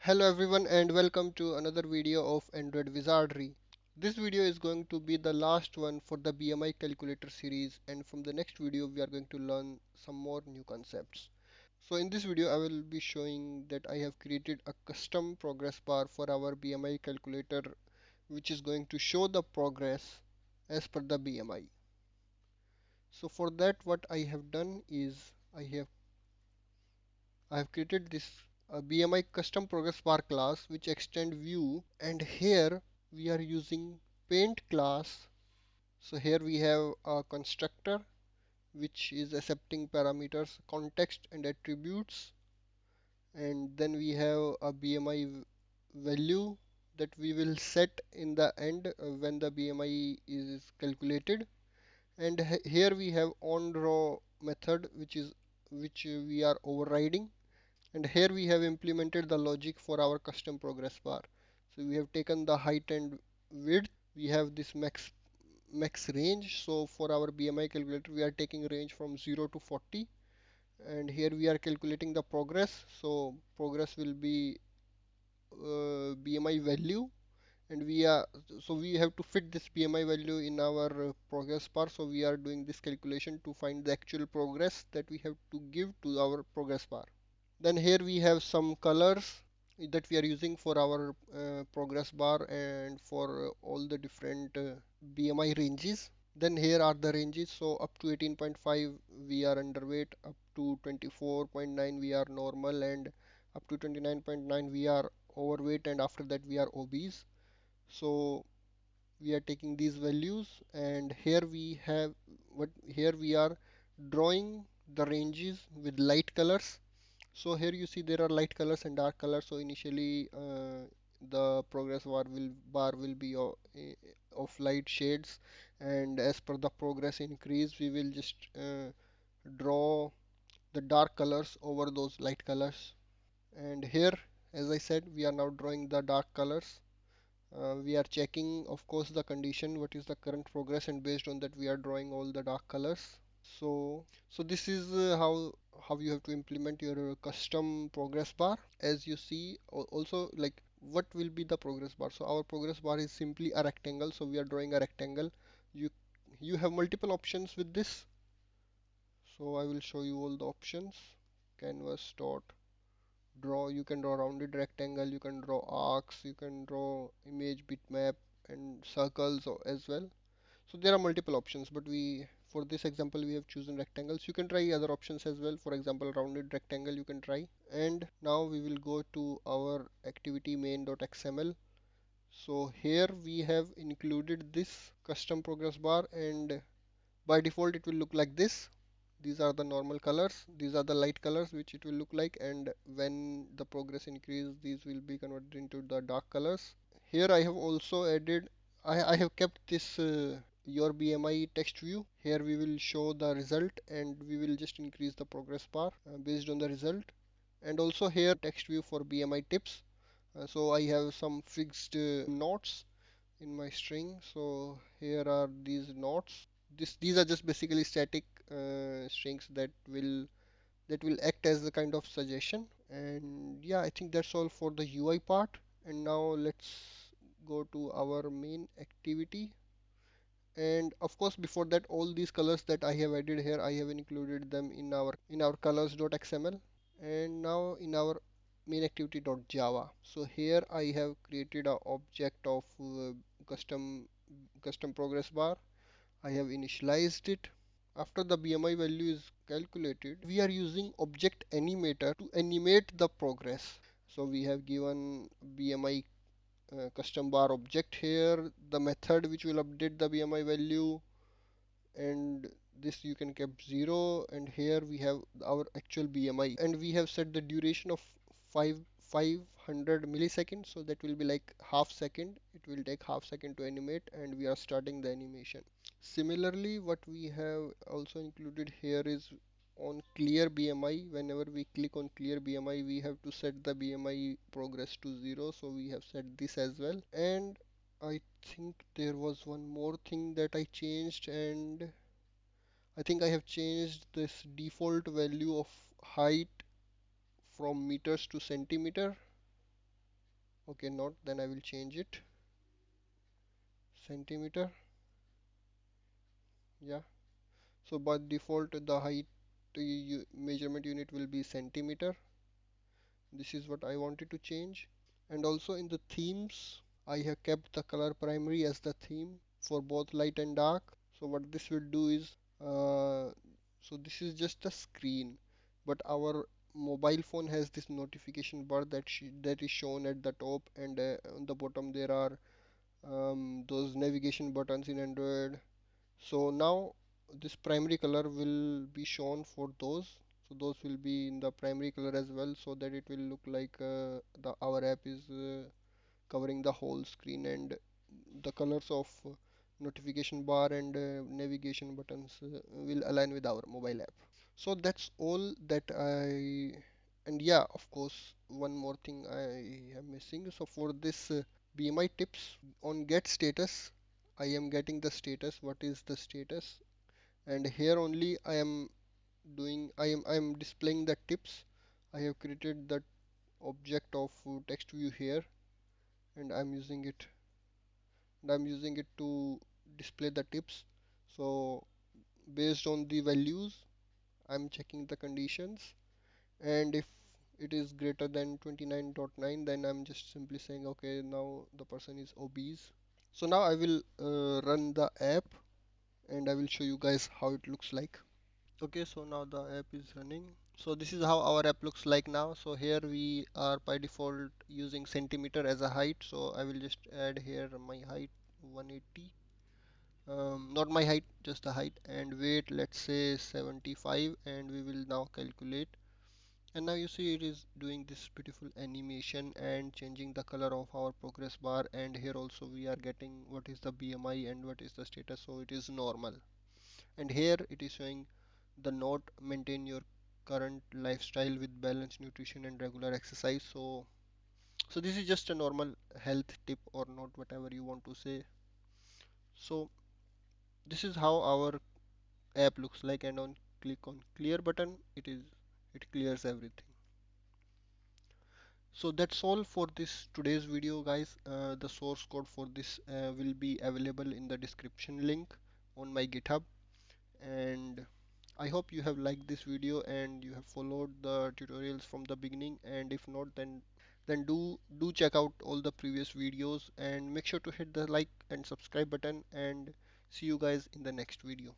Hello everyone and welcome to another video of AndroidWizardry. This video is going to be the last one for the BMI Calculator series, and from the next video we are going to learn some more new concepts. So in this video I will be showing that I have created a custom progress bar for our BMI calculator, which is going to show the progress as per the BMI. So for that what I have done is I have created this BMI custom progress bar class which extend view, and here we are using paint class. So here we have a constructor which is accepting parameters context and attributes, and then we have a BMI value that we will set in the end when the BMI is calculated. And here we have on draw method which we are overriding. And here we have implemented the logic for our custom progress bar. So we have taken the height and width. We have this max range. So for our BMI calculator, we are taking range from 0 to 40. And here we are calculating the progress. So progress will be BMI value, and we have to fit this BMI value in our progress bar. So we are doing this calculation to find the actual progress that we have to give to our progress bar. Then here we have some colors that we are using for our progress bar and for all the different BMI ranges. Then here are the ranges. So up to 18.5 we are underweight, up to 24.9 we are normal, and up to 29.9 we are overweight, and after that we are obese. So we are taking these values, and here we are drawing the ranges with light colors. So here you see there are light colors and dark colors. So initially the progress bar will be of light shades, and as per the progress increase we will just draw the dark colors over those light colors. And here, as I said, we are now drawing the dark colors. We are checking, of course, the condition, what is the current progress, and based on that we are drawing all the dark colors. So this is how you have to implement your custom progress bar. As you see, also, like, what will be the progress bar? So our progress bar is simply a rectangle. So we are drawing a rectangle. You you have multiple options with this. So I will show you all the options. Canvas dot draw. You can draw rounded rectangle. You can draw arcs. You can draw image bitmap and circles as well. So there are multiple options, but for this example, we have chosen rectangles. You can try other options as well. For example, rounded rectangle you can try. And now we will go to our activity main.xml. So here we have included this custom progress bar, and by default it will look like this. These are the normal colors. These are the light colors which it will look like, and when the progress increase, these will be converted into the dark colors. Here I have also added, I have kept this your BMI text view. Here we will show the result, and we will just increase the progress bar based on the result. And also here text view for BMI tips. So I have some fixed notes in my string. So here are these notes. These are just basically static strings that will act as a kind of suggestion. And yeah, I think that's all for the UI part. And now let's go to our main activity. And of course, before that, all these colors that I have added here, I have included them in our colors.xml, and now in our main activity.java. So here I have created a object of custom progress bar. I have initialized it. After the BMI value is calculated, we are using object animator to animate the progress. So we have given BMI custom bar object here, the method which will update the BMI value, and this you can keep 0, and here we have our actual BMI, and we have set the duration of 500 milliseconds, so that will be like half second. It will take half second to animate, and we are starting the animation. Similarly, what we have also included here is on clear BMI. Whenever we click on clear BMI, we have to set the BMI progress to 0. So we have set this as well. And I think there was one more thing that I changed, and I think I have changed this default value of height from meters to centimeter. Okay, not, then I will change it. Centimeter. Yeah. So by default the height measurement unit will be centimeter. This is what I wanted to change. And also in the themes, I have kept the color primary as the theme for both light and dark. So what this will do is, so this is just a screen, but our mobile phone has this notification bar that is shown at the top, and on the bottom there are those navigation buttons in Android. So now this primary color will be shown for those. So those will be in the primary color as well, so that it will look like the our app is covering the whole screen, and the colors of notification bar and navigation buttons will align with our mobile app. So that's all that and yeah, of course, one more thing I am missing. So for this BMI tips on get status, I am getting the status. What is the status? And here only I am displaying the tips. I have created that object of text view here, and I'm using it to display the tips. So based on the values, I'm checking the conditions, and if it is greater than 29.9, then I'm just simply saying okay, now the person is obese. So now I will run the app, and I will show you guys how it looks like. Okay, so now the app is running. So this is how our app looks like now. So here we are by default using centimeter as a height. So I will just add here my height 180. Not my height, just the height, and weight, let's say 75, and we will now calculate. And now you see it is doing this beautiful animation and changing the color of our progress bar, and here also we are getting what is the BMI and what is the status. So it is normal, and here it is showing the note, maintain your current lifestyle with balanced nutrition and regular exercise. So this is just a normal health tip or not, whatever you want to say. So this is how our app looks like, and on click on clear button, it clears everything. So that's all for this today's video, guys. The source code for this will be available in the description link on my GitHub, and I hope you have liked this video and you have followed the tutorials from the beginning, and if not, then do check out all the previous videos, and make sure to hit the like and subscribe button, and see you guys in the next video.